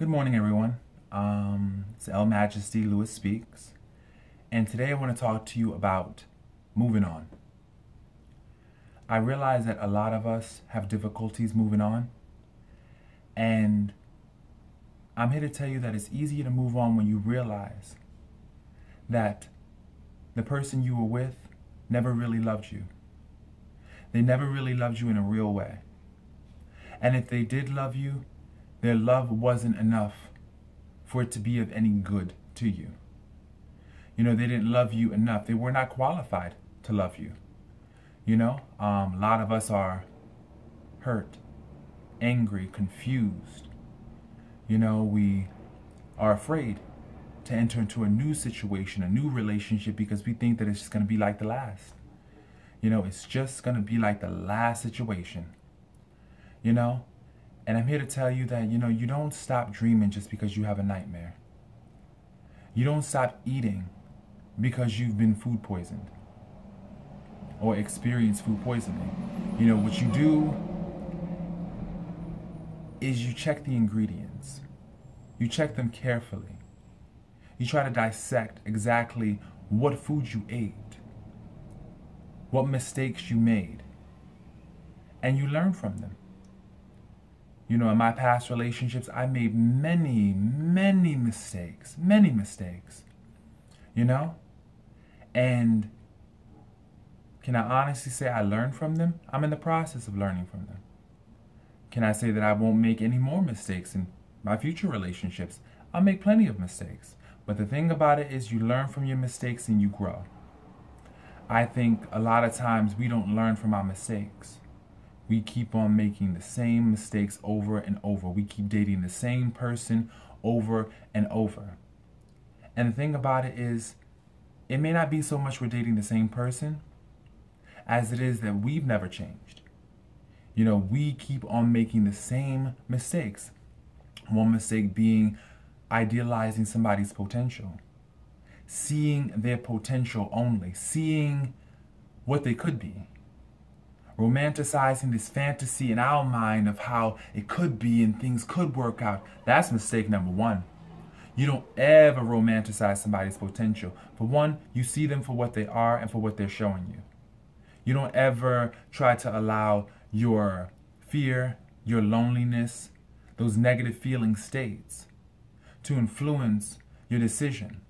Good morning, everyone. It's El Majesty Lewis Speaks, and today I want to talk to you about moving on. I realize that a lot of us have difficulties moving on, and I'm here to tell you that it's easier to move on when you realize that the person you were with never really loved you. They never really loved you in a real way. And if they did love you, their love wasn't enough for it to be of any good to you. They didn't love you enough. They were not qualified to love you. A lot of us are hurt, angry, confused. We are afraid to enter into a new situation, a new relationship, because we think that it's just going to be like the last. It's just going to be like the last situation. And I'm here to tell you that, you don't stop dreaming just because you have a nightmare. You don't stop eating because you've been food poisoned or experienced food poisoning. What you do is you check the ingredients. You check them carefully. You try to dissect exactly what food you ate, what mistakes you made, and you learn from them. In my past relationships, I made many mistakes, and can I honestly say I learned from them? I'm in the process of learning from them. Can I say that I won't make any more mistakes in my future relationships? I'll make plenty of mistakes. But the thing about it is you learn from your mistakes and you grow. I think a lot of times we don't learn from our mistakes. We keep on making the same mistakes over and over. We keep dating the same person over and over. And the thing about it is, it may not be so much we're dating the same person as it is that we've never changed. We keep on making the same mistakes. One mistake being idealizing somebody's potential. Seeing their potential only. Seeing what they could be. Romanticizing this fantasy in our mind of how it could be and things could work out. That's mistake number one. You don't ever romanticize somebody's potential. For one, you see them for what they are and for what they're showing you. You don't ever try to allow your fear, your loneliness, those negative feeling states to influence your decision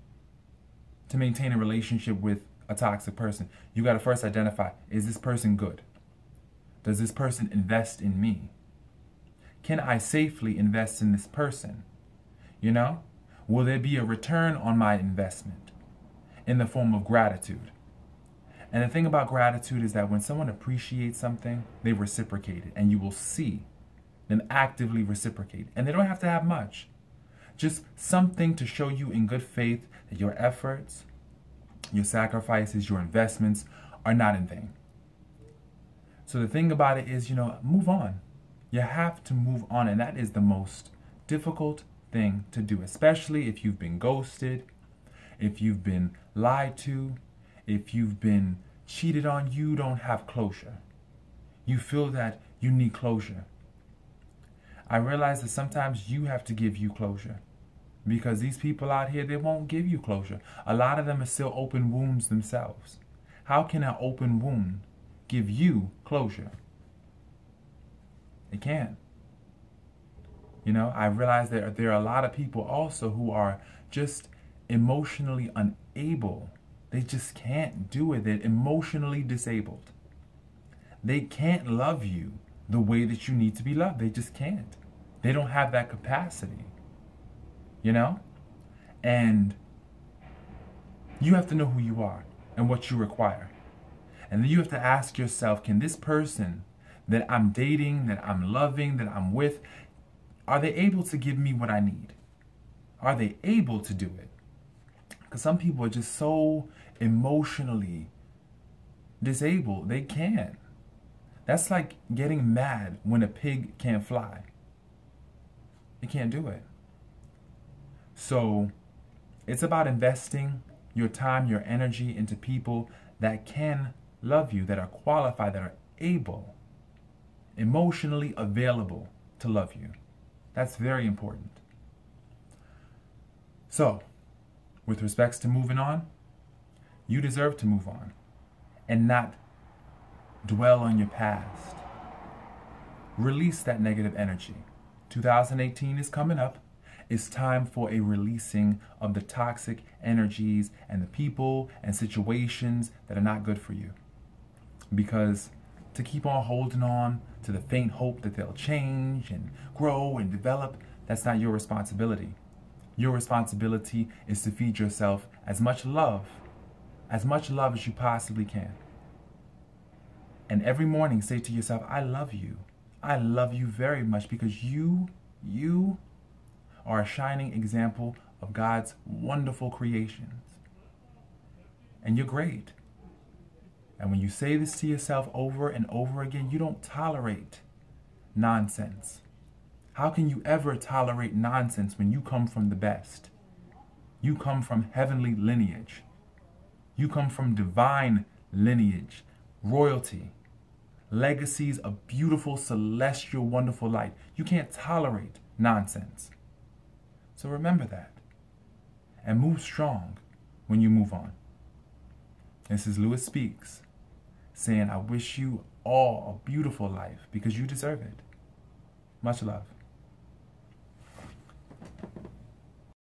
to maintain a relationship with a toxic person. You got to first identify, is this person good? Does this person invest in me? Can I safely invest in this person? Will there be a return on my investment in the form of gratitude? And the thing about gratitude is that when someone appreciates something, they reciprocate it. And you will see them actively reciprocate. And they don't have to have much. Just something to show you in good faith that your efforts, your sacrifices, your investments are not in vain. So the thing about it is, move on. You have to move on, and that is the most difficult thing to do, especially if you've been ghosted, if you've been lied to, if you've been cheated on. You don't have closure. You feel that you need closure. I realize that sometimes you have to give you closure because these people out here, they won't give you closure. A lot of them are still open wounds themselves. How can an open wound give you closure? It can't. I realize that there are a lot of people also who are just emotionally unable. They just can't do it. They're emotionally disabled. They can't love you the way that you need to be loved. They just can't. They don't have that capacity. And you have to know who you are and what you require. And then you have to ask yourself, can this person that I'm dating, that I'm loving, that I'm with, are they able to give me what I need? Are they able to do it? Because some people are just so emotionally disabled, they can't. That's like getting mad when a pig can't fly. They can't do it. So it's about investing your time, your energy into people that can love you, that are qualified, that are able, emotionally available to love you. That's very important. So, with respects to moving on, you deserve to move on and not dwell on your past. Release that negative energy. 2018 is coming up. It's time for a releasing of the toxic energies and the people and situations that are not good for you. Because to keep on holding on to the faint hope that they'll change and grow and develop, that's not your responsibility. Your responsibility is to feed yourself as much love as you possibly can. And every morning say to yourself, I love you. I love you very much, because you are a shining example of God's wonderful creations. And you're great. And when you say this to yourself over and over again, you don't tolerate nonsense. How can you ever tolerate nonsense when you come from the best? You come from heavenly lineage. You come from divine lineage, royalty, legacies of beautiful, celestial, wonderful light. You can't tolerate nonsense. So remember that. And move strong when you move on. This is Lewis Speaks, saying I wish you all a beautiful life because you deserve it. Much love.